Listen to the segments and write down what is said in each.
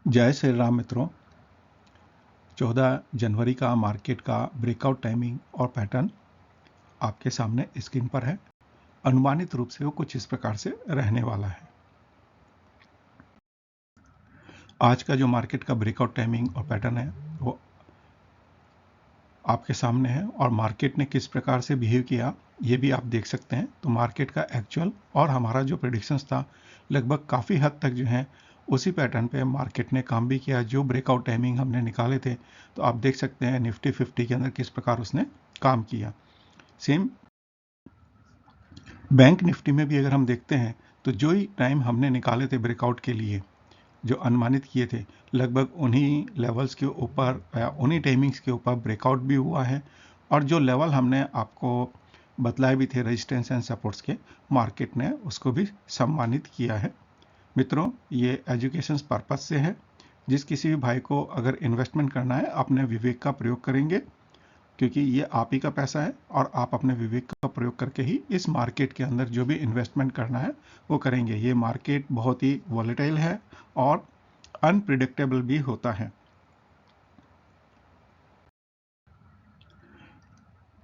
जय श्री राम मित्रों। 14 जनवरी का मार्केट का ब्रेकआउट टाइमिंग और पैटर्न आपके सामने स्क्रीन पर है। अनुमानित रूप से वो कुछ इस प्रकार से रहने वाला है। आज का जो मार्केट का ब्रेकआउट टाइमिंग और पैटर्न है वो आपके सामने है और मार्केट ने किस प्रकार से बिहेव किया ये भी आप देख सकते हैं। तो मार्केट का एक्चुअल और हमारा जो प्रेडिक्शंस था लगभग काफ़ी हद तक जो है उसी पैटर्न पे मार्केट ने काम भी किया जो ब्रेकआउट टाइमिंग हमने निकाले थे। तो आप देख सकते हैं निफ्टी 50 के अंदर किस प्रकार उसने काम किया। सेम बैंक निफ्टी में भी अगर हम देखते हैं तो जो ही टाइम हमने निकाले थे ब्रेकआउट के लिए, जो अनुमानित किए थे, लगभग उन्हीं लेवल्स के ऊपर या उन्हीं टाइमिंग्स के ऊपर ब्रेकआउट भी हुआ है। और जो लेवल हमने आपको बतलाए भी थे रेजिस्टेंस एंड सपोर्ट्स के, मार्केट ने उसको भी सम्मानित किया है। मित्रों, ये एजुकेशन पर्पज से है। जिस किसी भी भाई को अगर इन्वेस्टमेंट करना है अपने विवेक का प्रयोग करेंगे, क्योंकि ये आप ही का पैसा है और आप अपने विवेक का प्रयोग करके ही इस मार्केट के अंदर जो भी इन्वेस्टमेंट करना है वो करेंगे। ये मार्केट बहुत ही वॉलेटाइल है और अनप्रिडिक्टेबल भी होता है।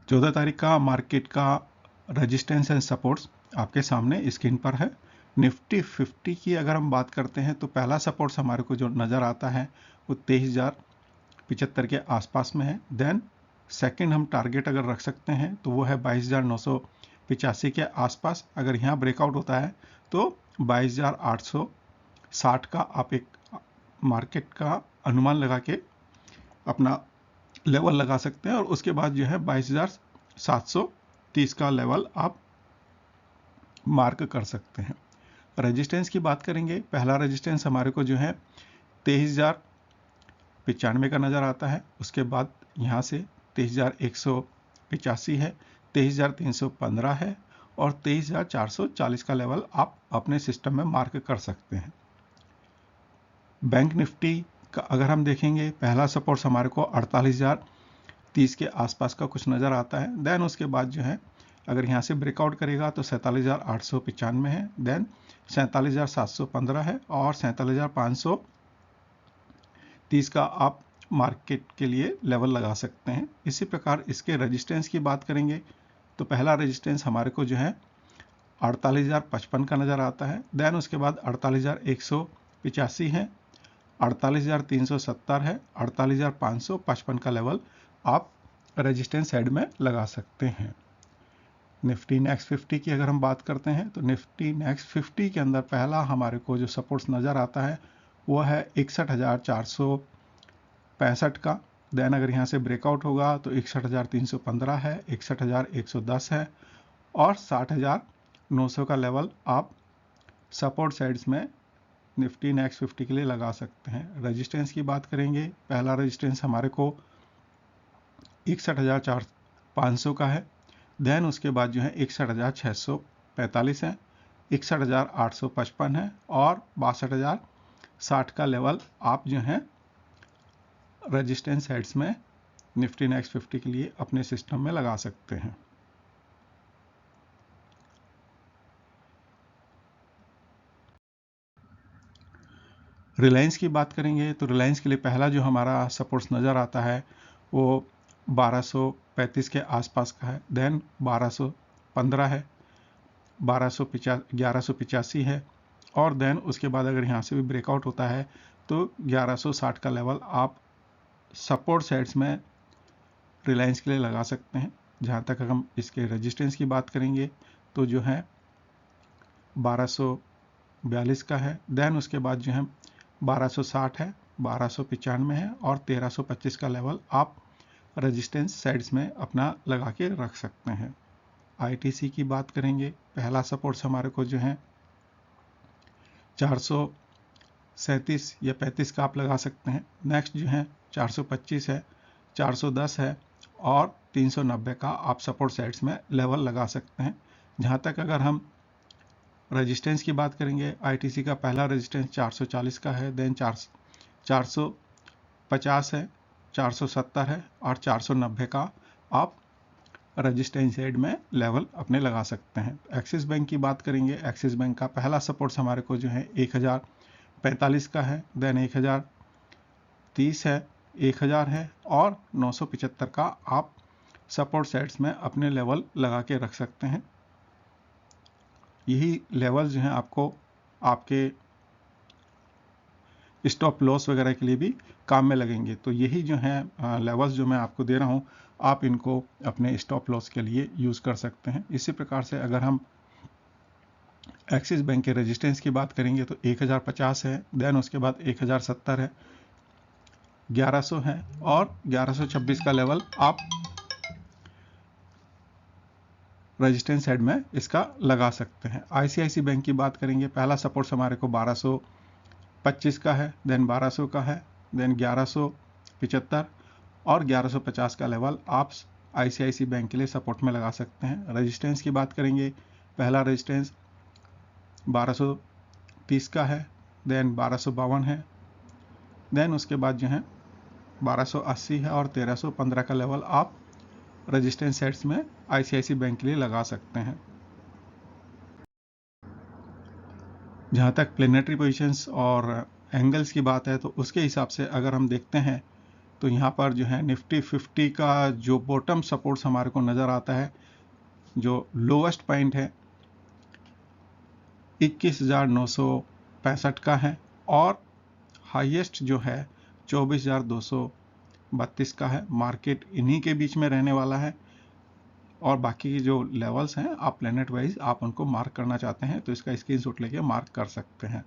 14 तारीख का मार्केट का रेजिस्टेंस एंड सपोर्ट्स आपके सामने स्क्रीन पर है। निफ्टी 50 की अगर हम बात करते हैं तो पहला सपोर्ट्स हमारे को जो नज़र आता है वो 23,075 के आसपास में है। देन सेकंड हम टारगेट अगर रख सकते हैं तो वो है 22,985 के आसपास। अगर यहाँ ब्रेकआउट होता है तो 22,860 का आप एक मार्केट का अनुमान लगा के अपना लेवल लगा सकते हैं और उसके बाद जो है 22,730 का लेवल आप मार्क कर सकते हैं। रेजिस्टेंस की बात करेंगे, पहला रेजिस्टेंस हमारे को जो है 23,095 का नज़र आता है। उसके बाद यहाँ से 23,185 है, 23,315 है और 23,440 का लेवल आप अपने सिस्टम में मार्क कर सकते हैं। बैंक निफ्टी का अगर हम देखेंगे, पहला सपोर्ट हमारे को 48,030 के आसपास का कुछ नज़र आता है। देन उसके बाद जो है अगर यहाँ से ब्रेकआउट करेगा तो 47,895 है, देन 47,715 है और 47,530 का आप मार्केट के लिए लेवल लगा सकते हैं। इसी प्रकार इसके रेजिस्टेंस की बात करेंगे तो पहला रेजिस्टेंस हमारे को जो है 48,055 का नज़र आता है। देन उसके बाद 48,185 है, 48,370 है, 48,555 का लेवल आप रेजिस्टेंस साइड में लगा सकते हैं। निफ्टी नेक्स्ट 50 की अगर हम बात करते हैं तो निफ्टी नेक्स्ट 50 के अंदर पहला हमारे को जो सपोर्ट्स नज़र आता है वो है 61,465 का। देन अगर यहाँ से ब्रेकआउट होगा तो 61,315 है, 61,110 है और 60,900 का लेवल आप सपोर्ट साइड्स में निफ्टी नेक्स्ट 50 के लिए लगा सकते हैं। रेजिस्टेंस की बात करेंगे, पहला रेजिस्टेंस हमारे को 61,500 का है। देन उसके बाद जो है 61,645 है, 61,855 है और 62,060 का लेवल आप जो है रेजिस्टेंस साइड्स में निफ्टी नेक्स्ट 50 के लिए अपने सिस्टम में लगा सकते हैं। रिलायंस की बात करेंगे तो रिलायंस के लिए पहला जो हमारा सपोर्ट्स नज़र आता है वो 1235 के आसपास का है। देन 1215 है, 1185 है और देन उसके बाद अगर यहाँ से भी ब्रेकआउट होता है तो 1160 का लेवल आप सपोर्ट साइड्स में रिलायंस के लिए लगा सकते हैं। जहाँ तक हम इसके रेजिस्टेंस की बात करेंगे तो जो है 1242 का है। देन उसके बाद जो है 1260 है, 1295 है और 1325 का लेवल आप रेजिस्टेंस साइड्स में अपना लगा के रख सकते हैं। आईटीसी की बात करेंगे, पहला सपोर्ट्स हमारे को जो है 437 या 35 का आप लगा सकते हैं। नेक्स्ट जो है 425 है, 410 है और 390 का आप सपोर्ट साइड्स में लेवल लगा सकते हैं। जहाँ तक अगर हम रेजिस्टेंस की बात करेंगे, आईटीसी का पहला रेजिस्टेंस 440 का है, देन 450 है, 470 है और 490 का आप रेजिस्टेंस साइड में लेवल अपने लगा सकते हैं। एक्सिस बैंक की बात करेंगे, एक्सिस बैंक का पहला सपोर्ट्स हमारे को जो है 45 का है, देन 1030 है, 1000 है और 975 का आप सपोर्ट साइड्स में अपने लेवल लगा के रख सकते हैं। यही लेवल जो हैं आपको आपके स्टॉप लॉस वगैरह के लिए भी काम में लगेंगे। तो यही जो है लेवल्स जो मैं आपको दे रहा हूँ, आप इनको अपने स्टॉप लॉस के लिए यूज़ कर सकते हैं। इसी प्रकार से अगर हम एक्सिस बैंक के रेजिस्टेंस की बात करेंगे तो 1050 है, देन उसके बाद 1070 है, 1100 है और 1126 का लेवल आप रेजिस्टेंस साइड में इसका लगा सकते हैं। आईसीआईसी बैंक की बात करेंगे, पहला सपोर्ट हमारे को 1225 का है, देन 1200 का है, देन 1175 और 1150 का लेवल आप आईसीआईसी बैंक के लिए सपोर्ट में लगा सकते हैं। रेजिस्टेंस की बात करेंगे, पहला रेजिस्टेंस 1230 का है, देन 1252 है, देन उसके बाद जो है 1280 है और 1315 का लेवल आप रेजिस्टेंस सेट्स में आईसीआईसी बैंक के लिए लगा सकते हैं। जहाँ तक प्लेनेटरी पोजीशंस और एंगल्स की बात है तो उसके हिसाब से अगर हम देखते हैं तो यहाँ पर जो है निफ्टी 50 का जो बॉटम सपोर्ट्स हमारे को नज़र आता है, जो लोवेस्ट पॉइंट है 21,965 का है और हाईएस्ट जो है 24,232 का है। मार्केट इन्हीं के बीच में रहने वाला है और बाकी के जो लेवल्स हैं आप प्लेनेट वाइज आप उनको मार्क करना चाहते हैं तो इसका स्क्रीनशॉट लेके मार्क कर सकते हैं।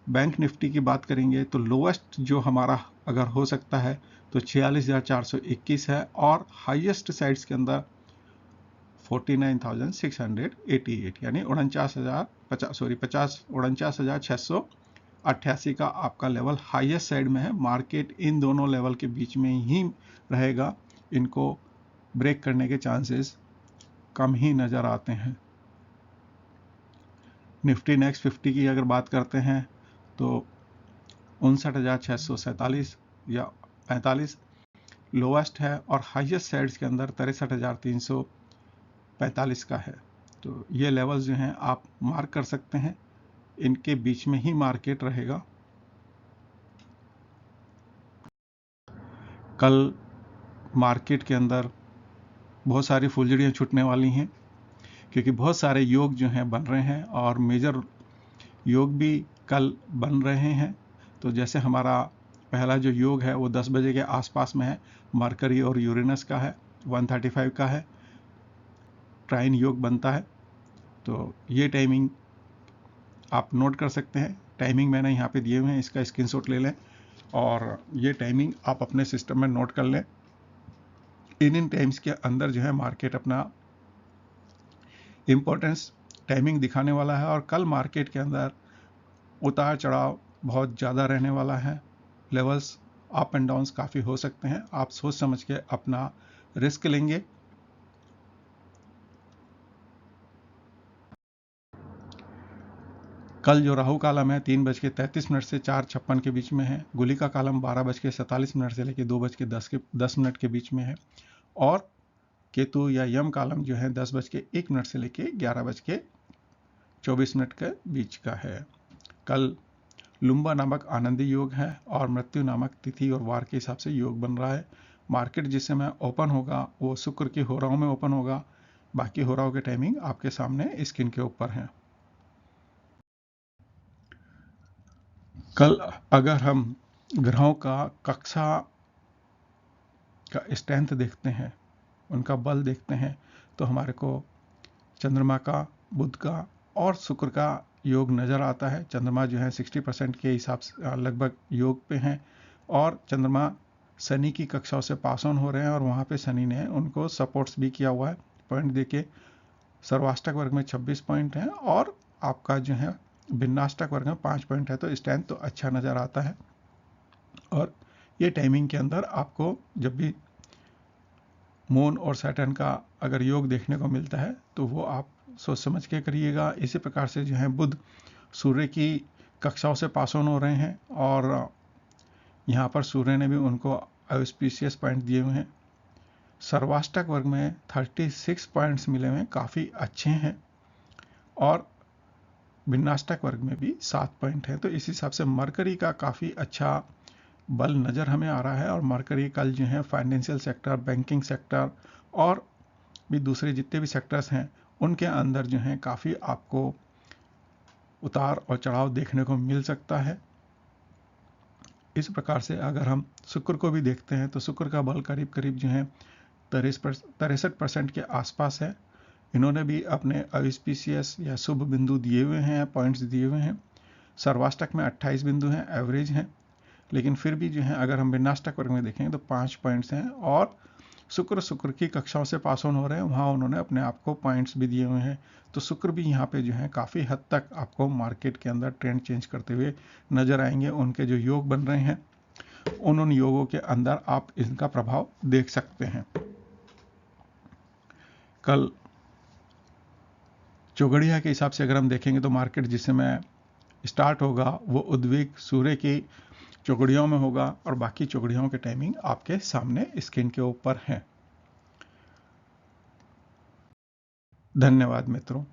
बैंक निफ्टी की बात करेंगे तो लोवेस्ट जो हमारा अगर हो सकता है तो 46,421 है और हाईएस्ट साइड्स के अंदर 49,688 यानी 49,688 का आपका लेवल हाईएस्ट साइड में है। मार्केट इन दोनों लेवल के बीच में ही रहेगा, इनको ब्रेक करने के चांसेस कम ही नज़र आते हैं। निफ्टी नेक्स्ट 50 की अगर बात करते हैं तो 59,647 या 45 लोवेस्ट है और हाईएस्ट साइड्स के अंदर 63,345 का है। तो ये लेवल्स जो हैं आप मार्क कर सकते हैं, इनके बीच में ही मार्केट रहेगा। कल मार्केट के अंदर बहुत सारी फुलझड़ियाँ छूटने वाली हैं क्योंकि बहुत सारे योग जो हैं बन रहे हैं और मेजर योग भी कल बन रहे हैं। तो जैसे हमारा पहला जो योग है वो 10 बजे के आसपास में है, मरकरी और यूरेनस का है, 135 का है, ट्राइन योग बनता है। तो ये टाइमिंग आप नोट कर सकते हैं, टाइमिंग मैंने यहाँ पे दिए हुए हैं, इसका स्क्रीनशॉट ले लें और ये टाइमिंग आप अपने सिस्टम में नोट कर लें। इन टाइम्स के अंदर जो है मार्केट अपना इम्पोर्टेंस टाइमिंग दिखाने वाला है और कल मार्केट के अंदर उतार चढ़ाव बहुत ज़्यादा रहने वाला है। लेवल्स अप एंड डाउन्स काफ़ी हो सकते हैं, आप सोच समझ के अपना रिस्क लेंगे। कल जो राहु कालम है 3:33 से 4:56 के बीच में है, गुली का कालम 12:47 से लेकर 2:10 के बीच में है और केतु या यम कालम जो है 10:01 से लेकर 11:24 के बीच का है। कल लुम्बा नामक आनंदी योग है और मृत्यु नामक तिथि और वार के हिसाब से योग बन रहा है। मार्केट जिस समय ओपन होगा वो शुक्र की होराओं में ओपन होगा, बाकी होराओं के टाइमिंग आपके सामने स्क्रीन के ऊपर है। कल अगर हम ग्रहों का कक्षा का स्ट्रेंथ देखते हैं, उनका बल देखते हैं तो हमारे को चंद्रमा का, बुध का और शुक्र का योग नज़र आता है। चंद्रमा जो है 60% के हिसाब से लगभग योग पे हैं और चंद्रमा शनि की कक्षाओं से पास ऑन हो रहे हैं और वहाँ पे शनि ने उनको सपोर्ट्स भी किया हुआ है। पॉइंट देखिए, सर्वाष्टक वर्ग में 26 पॉइंट हैं और आपका जो है भिन्नाष्टक वर्ग में 5 पॉइंट है, तो स्ट्रेंथ तो अच्छा नज़र आता है। और ये टाइमिंग के अंदर आपको जब भी मून और सैटर्न का अगर योग देखने को मिलता है तो वो आप सोच समझ के करिएगा। इसी प्रकार से जो है बुध सूर्य की कक्षाओं से पास ऑन हो रहे हैं और यहाँ पर सूर्य ने भी उनको ऑस्पिशियस पॉइंट दिए हुए हैं। सर्वाष्टक वर्ग में 36 पॉइंट्स मिले हुए हैं, काफ़ी अच्छे हैं और विनास्टक वर्ग में भी 7 पॉइंट है। तो इस हिसाब से मरकरी का काफ़ी अच्छा बल नज़र हमें आ रहा है और मरकरी कल जो है फाइनेंशियल सेक्टर, बैंकिंग सेक्टर और भी दूसरे जितने भी सेक्टर्स हैं उनके अंदर जो है काफ़ी आपको उतार और चढ़ाव देखने को मिल सकता है। इस प्रकार से अगर हम शुक्र को भी देखते हैं तो शुक्र का बल करीब करीब जो है 63% के आसपास है। इन्होंने भी अपने ऑस्पिशियस या शुभ बिंदु दिए हुए हैं, पॉइंट्स दिए हुए हैं। सर्वाष्टक में 28 बिंदु हैं, एवरेज हैं, लेकिन फिर भी जो है अगर हम विनाष्टक वर्ग में देखेंगे तो 5 पॉइंट्स हैं और शुक्र की कक्षाओं से पास ऑन हो रहे हैं, वहाँ उन्होंने अपने आप को पॉइंट्स भी दिए हुए हैं। तो शुक्र भी यहाँ पे जो है काफ़ी हद तक आपको मार्केट के अंदर ट्रेंड चेंज करते हुए नजर आएंगे। उनके जो योग बन रहे हैं उन योगों के अंदर आप इनका प्रभाव देख सकते हैं। कल चौगड़िया के हिसाब से अगर हम देखेंगे तो मार्केट जिस समय स्टार्ट होगा वो उद्वेग सूर्य की चौगड़ियों में होगा और बाकी चौगड़ियों के टाइमिंग आपके सामने स्क्रीन के ऊपर है। धन्यवाद मित्रों।